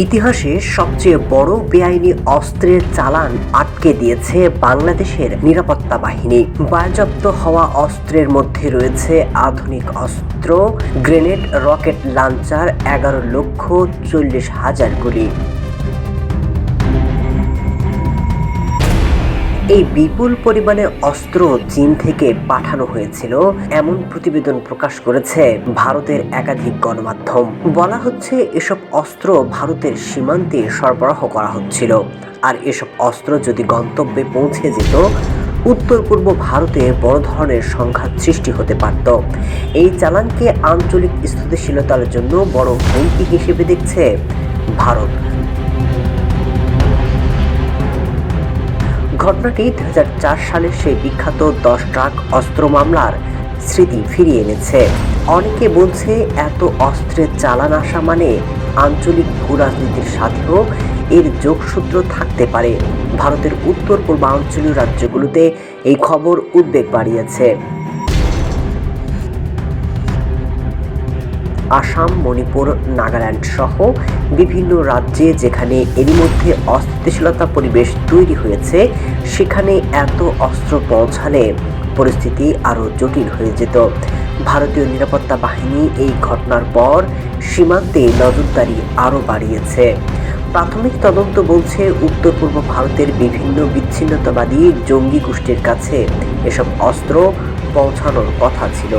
ইতিহাসে সবচেয়ে বড় বেআইনি অস্ত্রের চালান আটকে দিয়েছে বাংলাদেশের নিরাপত্তা বাহিনী। বাজেয়াপ্ত হওয়া অস্ত্রের মধ্যে রয়েছে আধুনিক অস্ত্র, গ্রেনেড, রকেট লঞ্চার, 11,40,000 গুলি। এই বিপুল পরিমাণে অস্ত্র চীন থেকে পাঠানো হয়েছিল এমন প্রতিবেদন প্রকাশ করেছে ভারতের একাধিক গণমাধ্যম। বলা হচ্ছে এসব অস্ত্র ভারতের সীমান্তে সরবরাহ করা হচ্ছিল, আর এসব অস্ত্র যদি গন্তব্যে পৌঁছে যেত উত্তর পূর্ব ভারতে বড় ধরনের সংঘাত সৃষ্টি হতে পারত। এই চালানকে আঞ্চলিক স্থিতিশীলতার জন্য বড় হুমকি হিসেবে দেখছে ভারত। ঘটনাটি 2004 সালের সেই বিখ্যাত 10 ট্রাক অস্ত্র মামলার স্মৃতি ফিরিয়ে এনেছে। অনেকে বলছে এত অস্ত্রের চালান আসা মানে আঞ্চলিক ভূ রাজনীতির সাথেও এর যোগসূত্র থাকতে পারে। ভারতের উত্তর পূর্বাঞ্চলীয় রাজ্যগুলোতে এই খবর উদ্বেগ বাড়িয়েছে। আসাম, মণিপুর, নাগাল্যান্ড সহ বিভিন্ন রাজ্যে যেখানে এরই মধ্যে অস্থিতিশীলতা পরিবেশ তৈরি হয়েছে, সেখানে এত অস্ত্র পৌঁছালে পরিস্থিতি আরও জটিল হয়ে যেত। ভারতীয় নিরাপত্তা বাহিনী এই ঘটনার পর সীমান্তে নজরদারি আরও বাড়িয়েছে। প্রাথমিক তদন্ত বলছে উত্তর পূর্ব ভারতের বিভিন্ন বিচ্ছিন্নতাবাদী জঙ্গি গোষ্ঠীর কাছে এসব অস্ত্র পৌঁছানোর কথা ছিল।